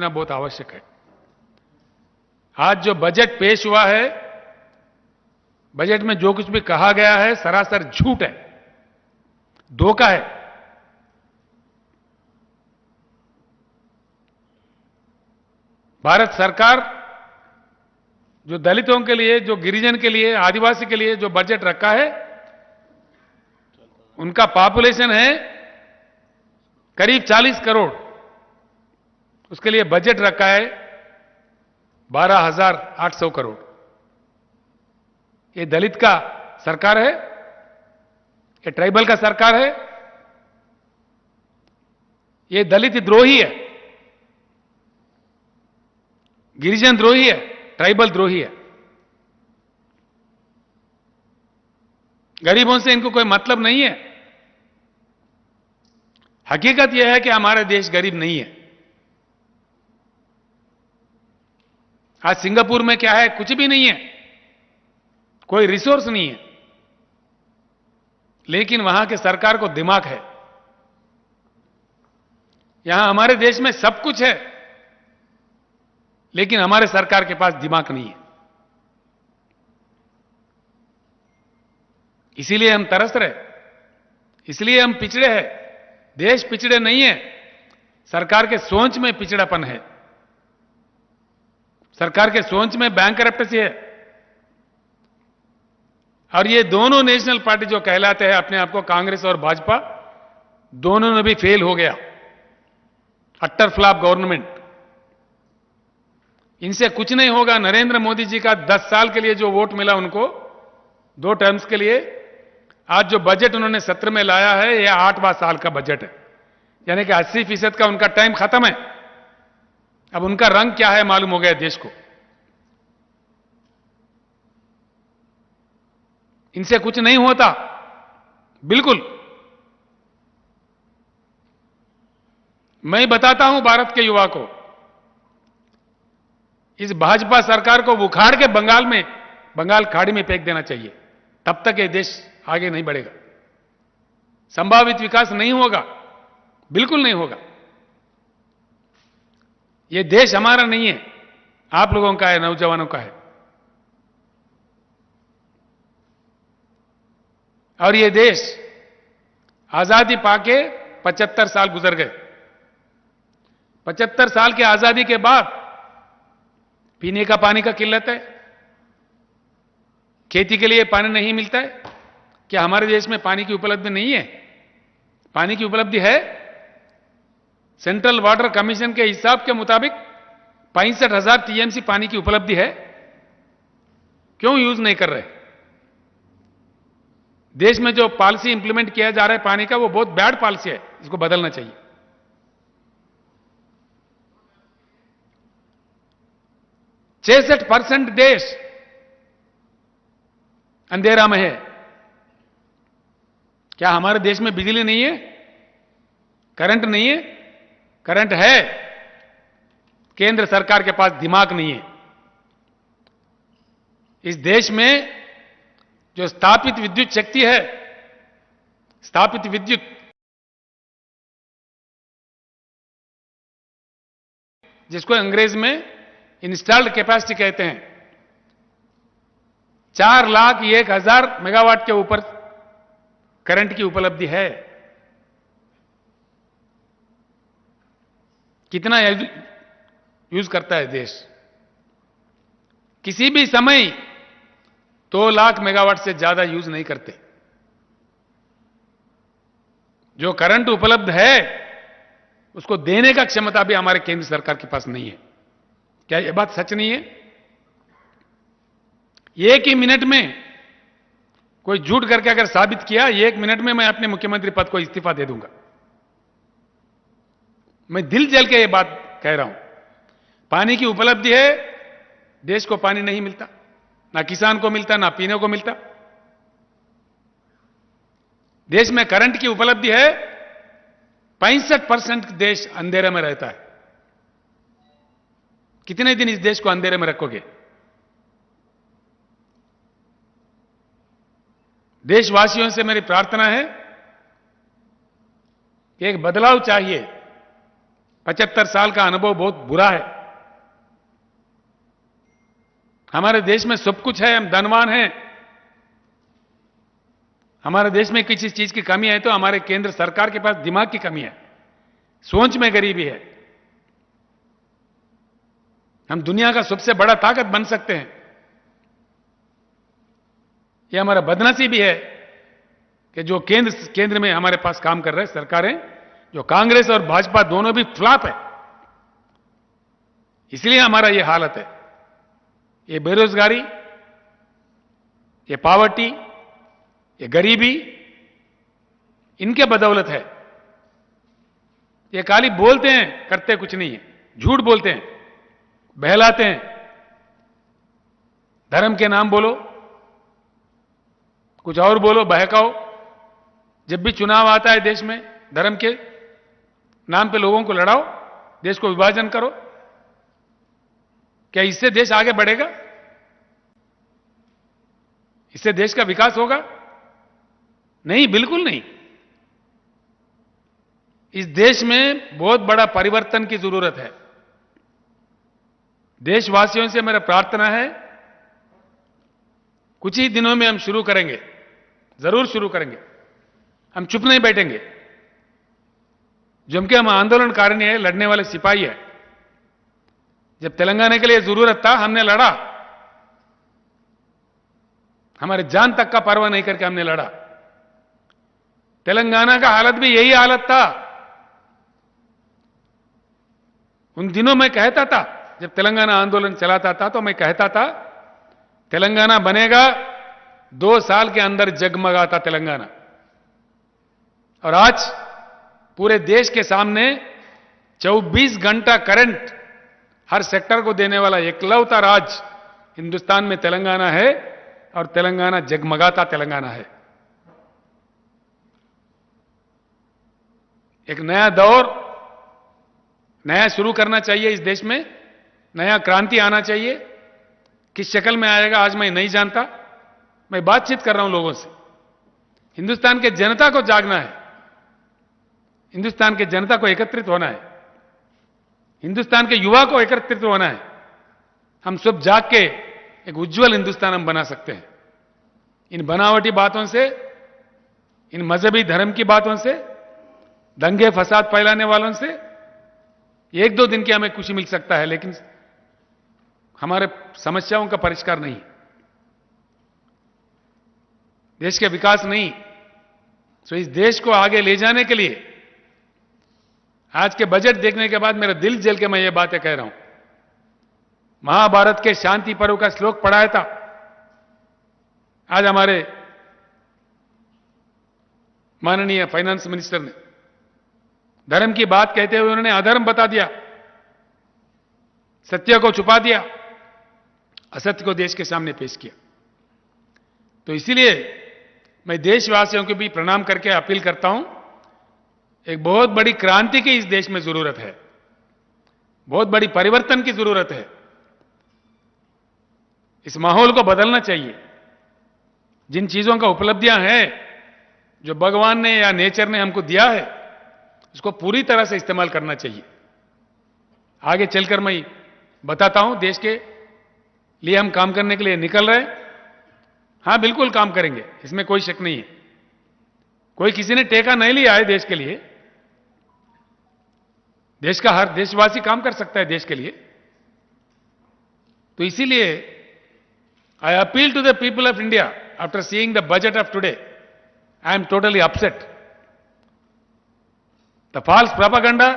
सोचना बहुत आवश्यक है। आज जो बजट पेश हुआ है, बजट में जो कुछ भी कहा गया है सरासर झूठ है, धोखा है। भारत सरकार जो दलितों के लिए, जो गिरिजन के लिए, आदिवासी के लिए जो बजट रखा है, उनका पॉपुलेशन है करीब 40 करोड़, उसके लिए बजट रखा है 12,800 करोड़। ये दलित का सरकार है? ये ट्राइबल का सरकार है? ये दलित द्रोही है, गिरिजन द्रोही है, ट्राइबल द्रोही है। गरीबों से इनको कोई मतलब नहीं है। हकीकत यह है कि हमारा देश गरीब नहीं है। आज सिंगापुर में क्या है? कुछ भी नहीं है, कोई रिसोर्स नहीं है, लेकिन वहां के सरकार को दिमाग है। यहां हमारे देश में सब कुछ है, लेकिन हमारे सरकार के पास दिमाग नहीं है। इसीलिए हम तरस रहे, इसलिए हम पिछड़े हैं। देश पिछड़े नहीं है, सरकार के सोच में पिछड़ापन है, सरकार के सोच में बैंकरप्टेसी है। और ये दोनों नेशनल पार्टी जो कहलाते हैं अपने आप को, कांग्रेस और भाजपा, दोनों में भी फेल हो गया। Attar flop government. इनसे कुछ नहीं होगा। नरेंद्र मोदी जी का 10 साल के लिए जो वोट मिला उनको, 2 टर्म्स के लिए, आज जो बजट उन्होंने सत्र में लाया है, यह 8वां साल का बजट है, यानी कि 80% का उनका टाइम खत्म है। अब उनका रंग क्या है मालूम हो गया देश को। इनसे कुछ नहीं होता, बिल्कुल। मैं बताता हूं भारत के युवा को, इस भाजपा सरकार को उखाड़ के बंगाल खाड़ी में फेंक देना चाहिए। तब तक ये देश आगे नहीं बढ़ेगा, संभावित विकास नहीं होगा, बिल्कुल नहीं होगा। ये देश हमारा नहीं है, आप लोगों का है, नौजवानों का है। और ये देश आजादी पाके 75 साल गुजर गए। 75 साल की आजादी के बाद पीने का पानी का किल्लत है, खेती के लिए पानी नहीं मिलता है। क्या हमारे देश में पानी की उपलब्धि नहीं है? पानी की उपलब्धि है। सेंट्रल वाटर कमीशन के हिसाब के मुताबिक 65,000 टीएमसी पानी की उपलब्धि है। क्यों यूज नहीं कर रहे? देश में जो पॉलिसी इंप्लीमेंट किया जा रहा है पानी का, वो बहुत बैड पॉलिसी है, इसको बदलना चाहिए। 66% देश अंधेरा में है। क्या हमारे देश में बिजली नहीं है? करंट नहीं है? करंट है, केंद्र सरकार के पास दिमाग नहीं है। इस देश में जो स्थापित विद्युत शक्ति है, स्थापित विद्युत, जिसको अंग्रेज में इंस्टॉल्ड कैपेसिटी कहते हैं, 4,01,000 मेगावाट के ऊपर करंट की उपलब्धि है। कितना यूज करता है देश? किसी भी समय 2 लाख मेगावाट से ज्यादा यूज नहीं करते। जो करंट उपलब्ध है उसको देने का क्षमता भी हमारे केंद्र सरकार के पास नहीं है। क्या यह बात सच नहीं है? एक ही मिनट में कोई झूठ करके अगर साबित किया, 1 मिनट में मैं अपने मुख्यमंत्री पद को इस्तीफा दे दूंगा। मैं दिल जल के ये बात कह रहा हूं। पानी की उपलब्धि है, देश को पानी नहीं मिलता, ना किसान को मिलता, ना पीने को मिलता। देश में करंट की उपलब्धि है, 65% देश अंधेरे में रहता है। कितने दिन इस देश को अंधेरे में रखोगे? देशवासियों से मेरी प्रार्थना है कि एक बदलाव चाहिए। 75 साल का अनुभव बहुत बुरा है। हमारे देश में सब कुछ है, हम धनवान हैं। हमारे देश में किसी चीज की कमी है तो हमारे केंद्र सरकार के पास दिमाग की कमी है, सोच में गरीबी है। हम दुनिया का सबसे बड़ा ताकत बन सकते हैं। यह हमारा बदनसीबी है कि जो केंद्र में हमारे पास काम कर रहे सरकारें, जो कांग्रेस और भाजपा दोनों भी फ्लॉप है। इसलिए हमारा यह हालत है। ये बेरोजगारी, ये पॉवर्टी, ये गरीबी, इनके बदौलत है। ये खाली बोलते हैं, करते कुछ नहीं है, झूठ बोलते हैं, बहलाते हैं। धर्म के नाम बोलो, कुछ और बोलो, बहकाओ। जब भी चुनाव आता है देश में, धर्म के नाम पे लोगों को लड़ाओ, देश को विभाजन करो। क्या इससे देश आगे बढ़ेगा? इससे देश का विकास होगा? नहीं, बिल्कुल नहीं। इस देश में बहुत बड़ा परिवर्तन की जरूरत है। देशवासियों से मेरा प्रार्थना है, कुछ ही दिनों में हम शुरू करेंगे, जरूर शुरू करेंगे। हम चुप नहीं बैठेंगे। जम के हम आंदोलनकारिणी है, लड़ने वाले सिपाही है। जब तेलंगाना के लिए जरूरत था, हमने लड़ा। हमारे जान तक का परवाह नहीं करके हमने लड़ा। तेलंगाना का हालत भी यही हालत था। उन दिनों मैं कहता था, जब तेलंगाना आंदोलन चलाता था, तो मैं कहता था तेलंगाना बनेगा, 2 साल के अंदर जगमगाता तेलंगाना। और आज पूरे देश के सामने 24 घंटा करंट हर सेक्टर को देने वाला एकलौता राज्य हिंदुस्तान में तेलंगाना है। और तेलंगाना जगमगाता तेलंगाना है। एक नया दौर, नया शुरू करना चाहिए इस देश में। नया क्रांति आना चाहिए। किस शक्ल में आएगा आज मैं नहीं जानता। मैं बातचीत कर रहा हूं लोगों से। हिंदुस्तान के जनता को जागना है। हिंदुस्तान के जनता को एकत्रित होना है। हिंदुस्तान के युवा को एकत्रित होना है। हम सब जाग के एक उज्जवल हिंदुस्तान हम बना सकते हैं। इन बनावटी बातों से, इन मजहबी धर्म की बातों से, दंगे फसाद फैलाने वालों से 1-2 दिन की हमें खुशी मिल सकता है, लेकिन हमारे समस्याओं का परिष्कार नहीं, देश के विकास नहीं। तो इस देश को आगे ले जाने के लिए आज के बजट देखने के बाद मेरा दिल जल के मैं ये बातें कह रहा हूं। महाभारत के शांति पर्व का श्लोक पढ़ाया था। आज हमारे माननीय फाइनेंस मिनिस्टर ने धर्म की बात कहते हुए उन्होंने अधर्म बता दिया, सत्य को छुपा दिया, असत्य को देश के सामने पेश किया। तो इसीलिए मैं देशवासियों को भी प्रणाम करके अपील करता हूं, एक बहुत बड़ी क्रांति की इस देश में जरूरत है। बहुत बड़ी परिवर्तन की जरूरत है। इस माहौल को बदलना चाहिए। जिन चीजों का उपलब्धियां हैं, जो भगवान ने या नेचर ने हमको दिया है, उसको पूरी तरह से इस्तेमाल करना चाहिए। आगे चलकर मैं बताता हूं, देश के लिए हम काम करने के लिए निकल रहे हैं। हां, बिल्कुल काम करेंगे, इसमें कोई शक नहीं है। कोई किसी ने टेका नहीं लिया है देश के लिए। देश का हर देशवासी काम कर सकता है देश के लिए। तो इसीलिए I appeal to the people of India after seeing the budget of today. I am totally upset. The false propaganda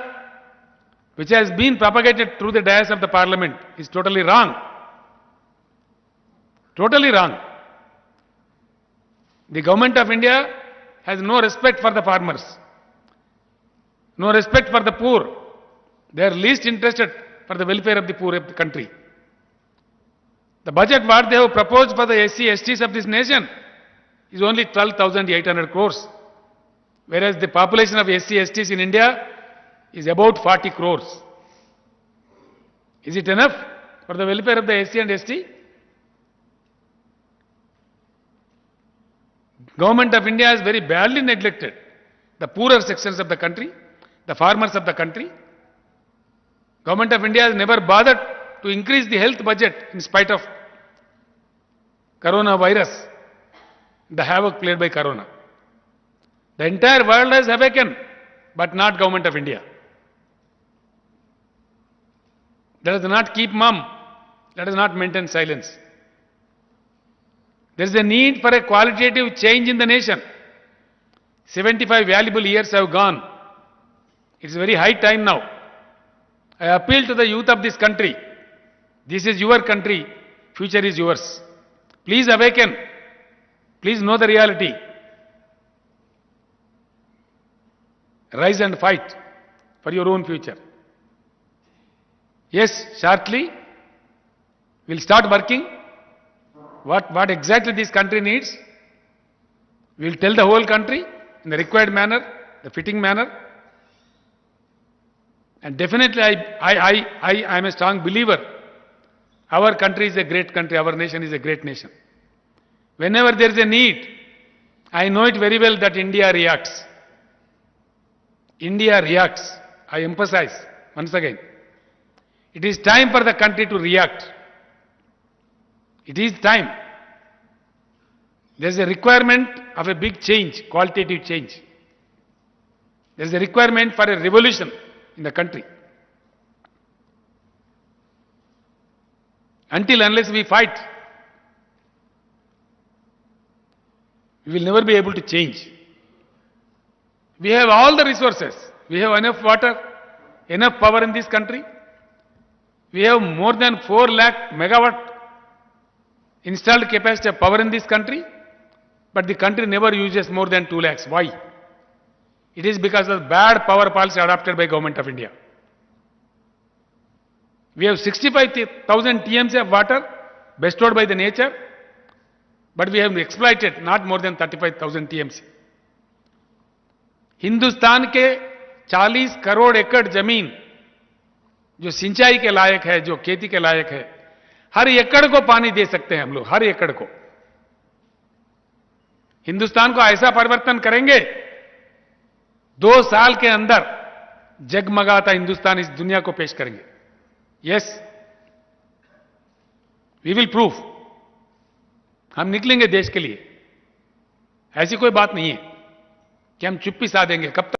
which has been propagated through the dais of the parliament is totally wrong. Totally wrong. The government of India has no respect for the farmers, no respect for the poor. They are least interested for the welfare of the poor of the country. The budget what they have proposed for the SC, STs of this nation is only 12,800 crores, whereas the population of SC, STs in India is about 40 crores. Is it enough for the welfare of the SC and ST? Government of India has very badly neglected the poorer sections of the country, the farmers of the country. Government of India has never bothered to increase the health budget in spite of coronavirus, the havoc played by corona. The entire world has awakened, but not Government of India. Let us not keep mum. Let us not maintain silence. There is a need for a qualitative change in the nation. 75 valuable years have gone. It's very high time now. I appeal to the youth of this country. This is your country. Future is yours. Please awaken. Please know the reality. Rise and fight for your own future. Yes, shortly, we'll start working. What exactly this country needs, we'll tell the whole country in the required manner, the fitting manner. And definitely I am a strong believer. Our country is a great country, our nation is a great nation. Whenever there is a need, I know it very well that India reacts. India reacts. I emphasize once again. It is time for the country to react. It is time. There is a requirement of a big change, qualitative change. There is a requirement for a revolution in the country. Unless we fight, we will never be able to change. We have all the resources. We have enough water, enough power in this country. We have more than 4 lakh megawatt installed capacity of power in this country, but the country never uses more than 2 lakhs. Why? It is because of bad power policy adopted by Government of India. We have 65,000 TMC of water bestowed by the nature, but we have exploited not more than 35,000 TMC. Hindustan के 40 करोड़ एकड़ जमीन जो सिंचाई के लायक है, जो खेती के लायक है, हर एकड़ को पानी दे सकते हैं हम लोग, हर एकड़ को। हिंदुस्तान को ऐसा परिवर्तन करेंगे, 2 साल के अंदर जगमगाता हिंदुस्तान इस दुनिया को पेश करेंगे। Yes, we will prove. हम निकलेंगे देश के लिए। ऐसी कोई बात नहीं है कि हम चुप्पी साधेंगे। कब तक